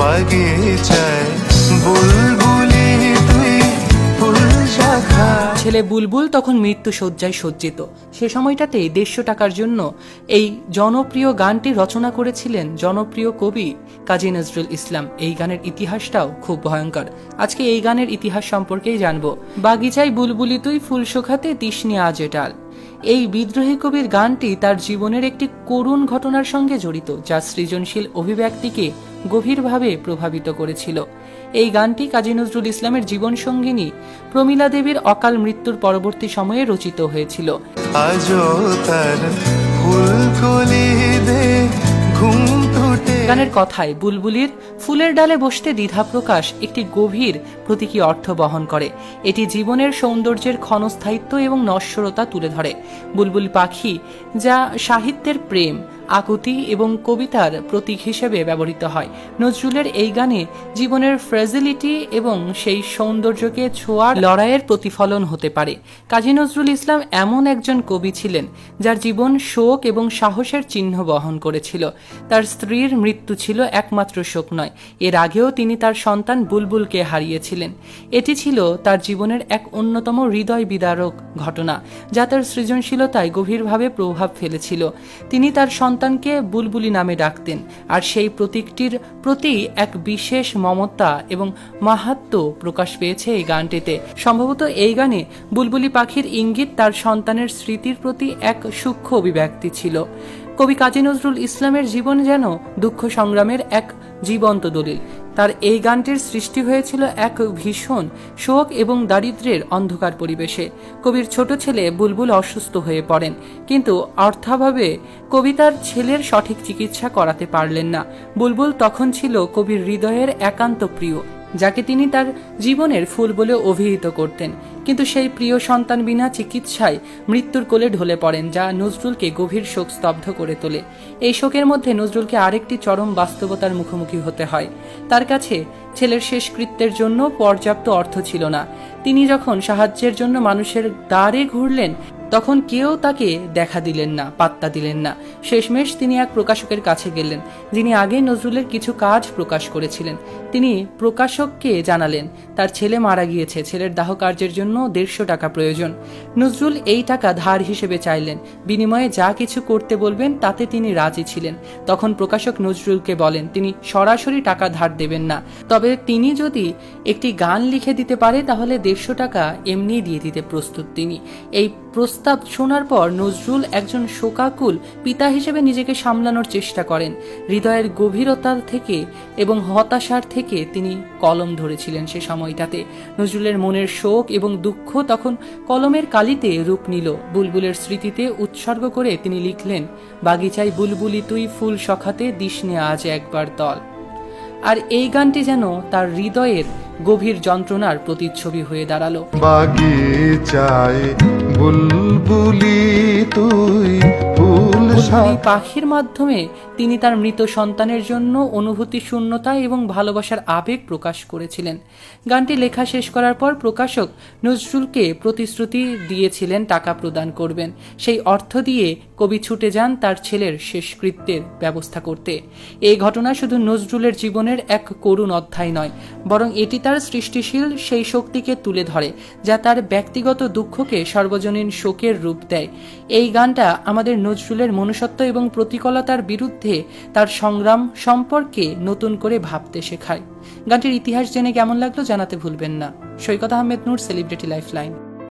বাগিচায় বুলবুলি তুই ফুল শাখা। ছেলে বুলবুল তখন মৃত্যু শয্যায় সজ্জিত। সে সময়টাতেই 150 টাকার জন্য এই জনপ্রিয় গানটি রচনা করেছিলেন জনপ্রিয় কবি কাজী নজরুল ইসলাম। এই গানের ইতিহাসটাও খুব ভয়ঙ্কর। আজকে এই গানের ইতিহাস সম্পর্কেই জানবো। বাগিচায় বুলবুলি তুই ফুল শোখাতে তৃষ্ণে আজ এটাল। এই বিদ্রোহী কবির গানটি তার জীবনের একটি করুণ ঘটনার সঙ্গে জড়িত, যা সৃজনশীল অভিব্যক্তিকে গভীরভাবে প্রভাবিত করেছিল। এই গানটি কাজী নজরুল ইসলামের জীবন সঙ্গিনী প্রমীলা দেবীর অকাল মৃত্যুর পরবর্তী সময়ে রচিত হয়েছিল। আজও তার ফুলকলি দে ঘুম টুটে। গানের কথায় বুলবুলির ফুলের ডালে বসতে দ্বিধা প্রকাশ একটি গভীর প্রতীকী অর্থ বহন করে। এটি জীবনের সৌন্দর্যের ক্ষণস্থায়িত্ব এবং নশ্বরতা তুলে ধরে। বুলবুল পাখি, যা সাহিত্যের প্রেম, আকুতি এবং কবিতার প্রতীক হিসেবে ব্যবহৃত হয়। নজরুলের এই গানে জীবনের ফ্রেজিলিটি এবং সেই সৌন্দর্যকে ছোঁয়ার লড়াইয়ের প্রতিফলন হতে পারে। কাজী নজরুল ইসলাম এমন একজন কবি ছিলেন যার জীবন শোক এবং সাহসের চিহ্ন বহন করেছিল। তার স্ত্রীর মৃত্যু ছিল একমাত্র শোক নয়, এর আগেও তিনি তার সন্তান বুলবুলকে হারিয়েছিলেন। এটি ছিল তার জীবনের এক অন্যতম হৃদয় বিদারক ঘটনা, যা তার সৃজনশীলতায় গভীরভাবে প্রভাব ফেলেছিল। তিনি তার সন্তানকে বুলবুলি নামে ডাকতেন, আর সেই প্রতীকটির প্রতি এক বিশেষ মমতা এবং মাহাত্ম্য প্রকাশ পেয়েছে এই গানটিতে। সম্ভবত এই গানে বুলবুলি পাখির ইঙ্গিত তার সন্তানের স্মৃতির প্রতি এক সূক্ষ্ম অভিব্যক্তি ছিল। কবি কাজী নজরুল ইসলামের জীবন যেন দুঃখ সংগ্রামের এক জীবন্ত দলিল। তার এই গানটির সৃষ্টি হয়েছিল এক ভীষণ শোক এবং দারিদ্র্যের অন্ধকার পরিবেশে। কবির ছোট ছেলে বুলবুল অসুস্থ হয়ে পড়েন, কিন্তু অর্থাভাবে কবি তার ছেলের সঠিক চিকিৎসা করাতে পারলেন না। বুলবুল তখন ছিল কবির হৃদয়ের একান্ত প্রিয়, যাকে তিনি তার জীবনের ফুল বলে অভিহিত করতেন। কিন্তু সেই প্রিয় সন্তান বিনা চিকিৎসায় মৃত্যুর কোলে ঢলে পড়েন, যা নজরুলকে গভীর শোক স্তব্ধ করে তোলে। এই শোকের মধ্যে নজরুলকে আরেকটি চরম বাস্তবতার মুখোমুখি হতে হয়। তার কাছে ছেলের শেষকৃত্যের জন্য পর্যাপ্ত অর্থ ছিল না। তিনি যখন সাহায্যের জন্য মানুষের দ্বারে ঘুরলেন, তখন কেউ তাকে দেখা দিলেন না, পাত্তা দিলেন না। শেষমেশ তিনি এক প্রকাশকের কাছে গেলেন, যিনি আগে নজরুলের কিছু কাজ প্রকাশ করেছিলেন। তিনি প্রকাশককে জানালেন তার ছেলে মারা গিয়েছে, ছেলের দাহ কার্যের জন্য 150 টাকা প্রয়োজন। নজরুল এই টাকা ধার হিসেবে চাইলেন, বিনিময়ে যা কিছু করতে বলবেন তাতে তিনি রাজি ছিলেন। তখন প্রকাশক নজরুলকে বলেন তিনি সরাসরি টাকা ধার দেবেন না, তবে তিনি যদি একটি গান লিখে দিতে পারে তাহলে 150 টাকা এমনি দিয়ে দিতে প্রস্তুত তিনি। এই প্রস্তাব শোনার পর নজরুল একজন শোকাকুল পিতা হিসেবে নিজেকে সামলানোর চেষ্টা করেন। হৃদয়ের গভীরতা থেকে এবং হতাশার থেকে তিনি কলম ধরেছিলেন। সে সময়টাতে নজরুলের মনের শোক এবং দুঃখ তখন কলমের কালিতে রূপ নিল। বুলবুলের স্মৃতিতে উৎসর্গ করে তিনি লিখলেন, বাগিচায় বুলবুলি তুই ফুল শখাতে দিসনে আজ একবার দল। আর এই গানটি যেন তার হৃদয়ের গভীর যন্ত্রণার প্রতিচ্ছবি হয়ে দাঁড়ালো। বাগিচায় বুলবুলি তুই ফুল বুলবুলি পাখির মাধ্যমে তিনি তার মৃত সন্তানের জন্য অনুভূতি শূন্যতা এবং ভালোবাসার আবেগ প্রকাশ করেছিলেন। গানটি লেখা শেষ করার পর প্রকাশক নজরুলকে প্রতিশ্রুতি দিয়েছিলেন টাকা প্রদান করবেন। সেই অর্থ দিয়ে কবি ছুটে যান তার ছেলের শেষকৃত্যের ব্যবস্থা করতে। এই ঘটনা শুধু নজরুলের জীবনের এক করুণ অধ্যায় নয়, বরং এটি তার সৃষ্টিশীল সেই শক্তিকে তুলে ধরে, যা তার ব্যক্তিগত দুঃখকে সর্বজনীন শোকের রূপ দেয়। এই গানটা আমাদের নজরুলের মনুষ্যত্ব এবং প্রতিকূলতার বিরুদ্ধে তার সংগ্রাম সম্পর্কে নতুন করে ভাবতে শেখায়। গানটির ইতিহাস জেনে কেমন লাগলো জানাতে ভুলবেন না। সৈকত আহমেদ নূর, সেলিব্রিটি লাইফলাইন।